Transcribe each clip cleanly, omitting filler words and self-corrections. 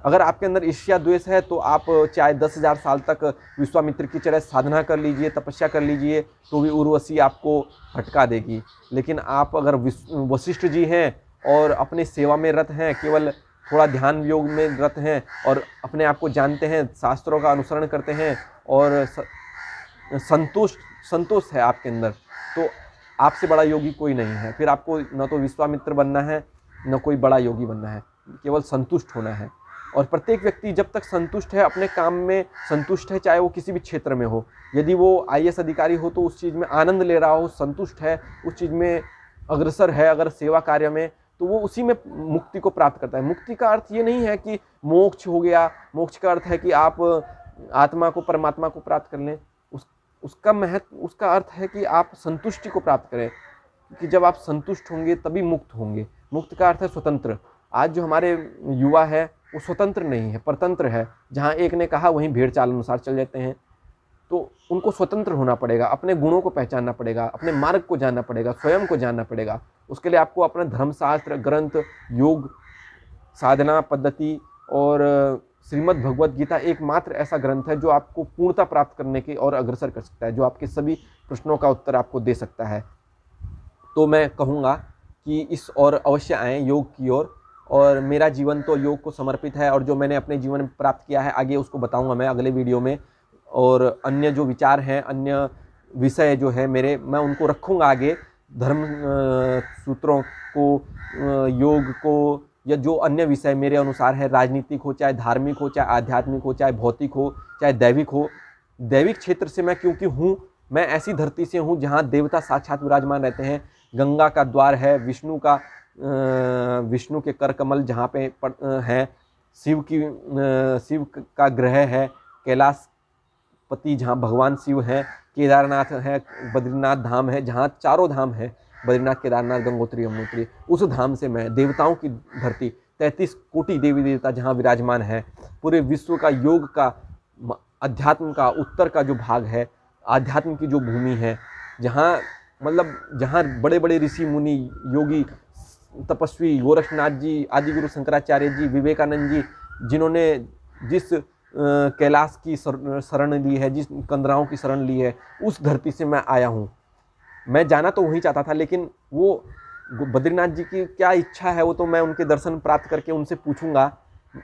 अगर आपके अंदर ईर्ष्या द्वेष है तो आप चाहे 10,000 साल तक विश्वामित्र की तरह साधना कर लीजिए, तपस्या कर लीजिए, तो भी उर्वशी आपको भटका देगी। लेकिन आप अगर वशिष्ठ जी हैं और अपनी सेवा में रत हैं, केवल थोड़ा ध्यान योग में रत हैं और अपने आप को जानते हैं, शास्त्रों का अनुसरण करते हैं और संतोष है आपके अंदर, तो आपसे बड़ा योगी कोई नहीं है। फिर आपको न तो विश्वामित्र बनना है, न कोई बड़ा योगी बनना है, केवल संतुष्ट होना है। और प्रत्येक व्यक्ति जब तक संतुष्ट है, अपने काम में संतुष्ट है, चाहे वो किसी भी क्षेत्र में हो, यदि वो IAS अधिकारी हो तो उस चीज़ में आनंद ले रहा हो, संतुष्ट है, उस चीज़ में अग्रसर है, अगर सेवा कार्य में, तो वो उसी में मुक्ति को प्राप्त करता है। मुक्ति का अर्थ ये नहीं है कि मोक्ष हो गया, मोक्ष का अर्थ है कि आप आत्मा को, परमात्मा को प्राप्त कर लें। उसका अर्थ है कि आप संतुष्टि को प्राप्त करें, क्योंकि जब आप संतुष्ट होंगे तभी मुक्त होंगे। मुक्त का अर्थ है स्वतंत्र। आज जो हमारे युवा है वो स्वतंत्र नहीं है, परतंत्र है। जहाँ एक ने कहा वहीं भेड़ चाल अनुसार चल जाते हैं। तो उनको स्वतंत्र होना पड़ेगा, अपने गुणों को पहचानना पड़ेगा, अपने मार्ग को जानना पड़ेगा, स्वयं को जानना पड़ेगा। उसके लिए आपको अपना धर्मशास्त्र, ग्रंथ, योग, साधना पद्धति और श्रीमद् भगवत गीता एकमात्र ऐसा ग्रंथ है जो आपको पूर्णता प्राप्त करने की और अग्रसर कर सकता है, जो आपके सभी प्रश्नों का उत्तर आपको दे सकता है। तो मैं कहूँगा कि इस ओर अवश्य आएँ, योग की ओर। और मेरा जीवन तो योग को समर्पित है, और जो मैंने अपने जीवन में प्राप्त किया है आगे उसको बताऊँगा मैं अगले वीडियो में। और अन्य जो विचार हैं, अन्य विषय जो है मेरे, मैं उनको रखूँगा आगे। धर्म सूत्रों को, योग को, या जो अन्य विषय मेरे अनुसार है, राजनीतिक हो, चाहे धार्मिक हो, चाहे आध्यात्मिक हो, चाहे भौतिक हो, चाहे दैविक हो। दैविक क्षेत्र से मैं क्योंकि हूँ, मैं ऐसी धरती से हूँ जहाँ देवता साक्षात विराजमान रहते हैं। गंगा का द्वार है, विष्णु के कर कमल जहाँ पे हैं, शिव का ग्रह है, कैलाशपति जहाँ भगवान शिव हैं, केदारनाथ है, बद्रीनाथ धाम है, जहाँ चारों धाम है, बद्रीनाथ, केदारनाथ, गंगोत्री, यमुनोत्री। उस धाम से मैं, देवताओं की धरती, 33 कोटि देवी देवता जहाँ विराजमान है। पूरे विश्व का योग का, अध्यात्म का, उत्तर का जो भाग है, आध्यात्म की जो भूमि है, जहाँ मतलब जहाँ बड़े बड़े ऋषि मुनि, योगी, तपस्वी, गोरखनाथ जी, आदिगुरु शंकराचार्य जी, विवेकानंद जी, जिन्होंने जिस कैलाश की शरण ली है, जिस कंदराओं की शरण ली है, उस धरती से मैं आया हूँ। मैं जाना तो वहीं चाहता था, लेकिन वो बद्रीनाथ जी की क्या इच्छा है वो तो मैं उनके दर्शन प्राप्त करके उनसे पूछूंगा।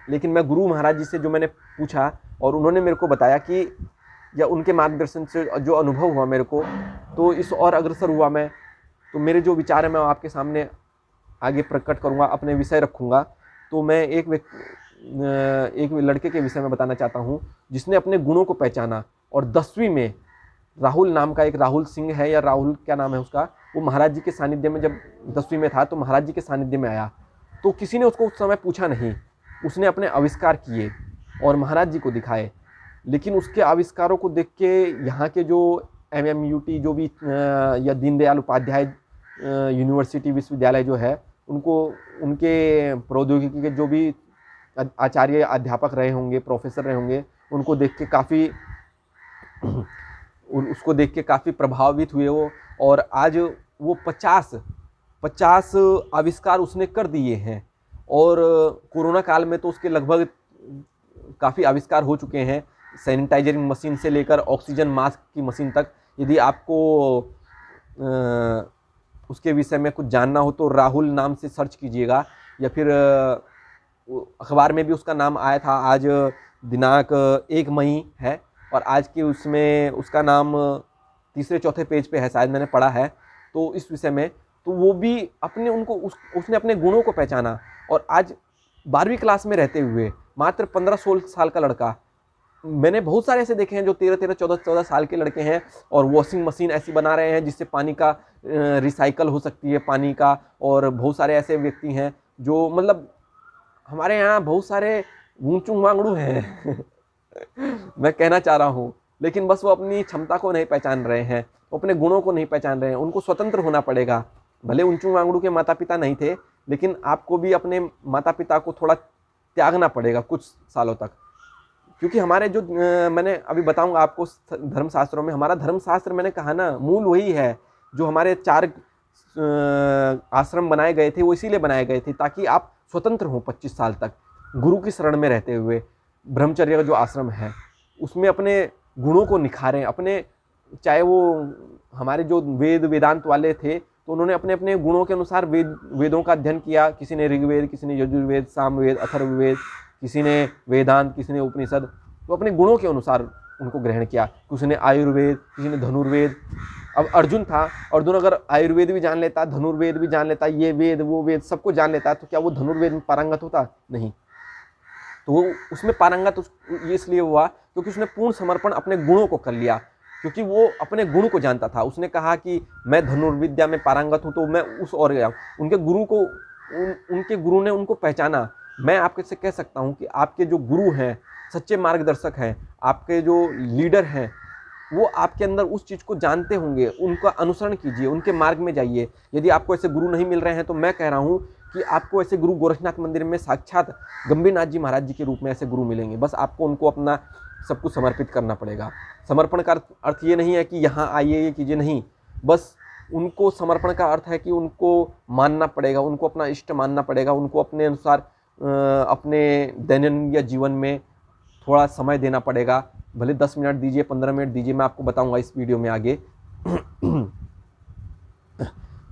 लेकिन मैं गुरु महाराज जी से जो मैंने पूछा और उन्होंने मेरे को बताया कि, या उनके मार्गदर्शन से जो अनुभव हुआ मेरे को, तो इस और अग्रसर हुआ मैं। तो मेरे जो विचार है मैं आपके सामने आगे प्रकट करूँगा, अपने विषय रखूँगा। तो मैं एक लड़के के विषय में बताना चाहता हूँ जिसने अपने गुणों को पहचाना, और 10वीं में राहुल नाम का एक, राहुल सिंह है या राहुल क्या नाम है उसका, वो महाराज जी के सानिध्य में, जब 10वीं में था तो महाराज जी के सानिध्य में आया। तो किसी ने उसको उस समय पूछा नहीं, उसने अपने आविष्कार किए और महाराज जी को दिखाए। लेकिन उसके आविष्कारों को देख के यहाँ के जो MMUT जो भी या दीनदयाल उपाध्याय यूनिवर्सिटी, विश्वविद्यालय जो है, उनको, उनके प्रौद्योगिकी के जो भी आचार्य, अध्यापक रहे होंगे, प्रोफेसर रहे होंगे, उनको देख के उसको देख के काफ़ी प्रभावित हुए वो। और आज वो 50 आविष्कार उसने कर दिए हैं। और कोरोना काल में तो उसके लगभग काफ़ी आविष्कार हो चुके हैं, सैनिटाइजरिंग मशीन से लेकर ऑक्सीजन मास्क की मशीन तक। यदि आपको उसके विषय में कुछ जानना हो तो राहुल नाम से सर्च कीजिएगा, या फिर अखबार में भी उसका नाम आया था। आज दिनांक 1 मई है और आज के उसमें उसका नाम 3-4 पेज पे है, शायद मैंने पढ़ा है। तो इस विषय में तो वो भी उसने अपने गुणों को पहचाना। और आज 12वीं क्लास में रहते हुए मात्र 15-16 साल का लड़का, मैंने बहुत सारे ऐसे देखे हैं जो 13-13, 14-14 साल के लड़के हैं और वॉशिंग मशीन ऐसी बना रहे हैं जिससे पानी का रिसाइकल हो सकती है, पानी का। और बहुत सारे ऐसे व्यक्ति हैं जो, मतलब हमारे यहाँ बहुत सारे ऊंचू वांगड़ू हैं मैं कहना चाह रहा हूँ, लेकिन बस वो अपनी क्षमता को नहीं पहचान रहे हैं, वो अपने गुणों को नहीं पहचान रहे हैं। उनको स्वतंत्र होना पड़ेगा। भले ऊंचू वांगड़ू के माता पिता नहीं थे, लेकिन आपको भी अपने माता पिता को थोड़ा त्यागना पड़ेगा कुछ सालों तक। क्योंकि हमारे जो मैंने अभी बताऊंगा आपको धर्मशास्त्रों में, हमारा धर्मशास्त्र मैंने कहा ना, मूल वही है। जो हमारे 4 आश्रम बनाए गए थे वो इसीलिए बनाए गए थे ताकि आप स्वतंत्र हों 25 साल तक। गुरु की शरण में रहते हुए ब्रह्मचर्य का जो आश्रम है उसमें अपने गुणों को निखारें। अपने चाहे वो हमारे जो वेदांत वाले थे तो उन्होंने अपने अपने गुणों के अनुसार वेदों का अध्ययन किया। किसी ने ऋग्वेद, किसी ने यजुर्वेद, सामवेद, अथर्ववेद, किसी ने वेदांत, किसी ने उपनिषद, तो अपने गुणों के अनुसार उनको ग्रहण किया। किसी ने आयुर्वेद, किसी ने धनुर्वेद। अब अर्जुन था, अर्जुन अगर आयुर्वेद भी जान लेता, धनुर्वेद भी जान लेता, ये वेद वो वेद सबको जान लेता, तो क्या वो धनुर्वेद में पारंगत होता? नहीं। तो वो उसमें पारंगत इसलिए हुआ क्योंकि उसने पूर्ण समर्पण अपने गुणों को कर लिया, क्योंकि वो अपने गुण को जानता था। उसने कहा कि मैं धनुर्विद्या में पारंगत हूँ तो मैं उस ओर गया। उनके गुरु को उनके गुरु ने उनको पहचाना। मैं आपके से कह सकता हूँ कि आपके जो गुरु हैं, सच्चे मार्गदर्शक हैं, आपके जो लीडर हैं, वो आपके अंदर उस चीज़ को जानते होंगे। उनका अनुसरण कीजिए, उनके मार्ग में जाइए। यदि आपको ऐसे गुरु नहीं मिल रहे हैं तो मैं कह रहा हूँ कि आपको ऐसे गुरु गोरखनाथ मंदिर में साक्षात गंभीरनाथ जी महाराज जी के रूप में ऐसे गुरु मिलेंगे। बस आपको उनको अपना सब कुछ समर्पित करना पड़ेगा। समर्पण का अर्थ ये नहीं है कि यहाँ आइए ये कीजिए, नहीं। बस उनको समर्पण का अर्थ है कि उनको मानना पड़ेगा, उनको अपना इष्ट मानना पड़ेगा, उनको अपने अनुसार अपने दैनंदिन जीवन में थोड़ा समय देना पड़ेगा। भले 10 मिनट दीजिए, 15 मिनट दीजिए, मैं आपको बताऊंगा इस वीडियो में आगे।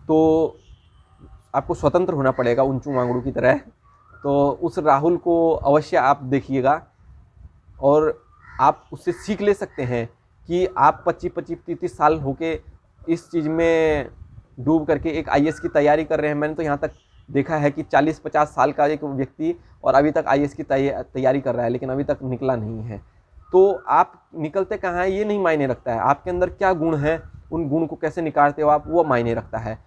तो आपको स्वतंत्र होना पड़ेगा उंचू मांगड़ू की तरह। तो उस राहुल को अवश्य आप देखिएगा और आप उससे सीख ले सकते हैं कि आप 25-30 साल होके इस चीज़ में डूब करके एक आईएएस की तैयारी कर रहे हैं। मैंने तो यहाँ तक देखा है कि 40-50 साल का एक व्यक्ति और अभी तक आईएएस की तैयारी कर रहा है, लेकिन अभी तक निकला नहीं है। तो आप निकलते कहाँ हैं ये नहीं मायने रखता है, आपके अंदर क्या गुण है, उन गुण को कैसे निकालते हो आप, वो मायने रखता है।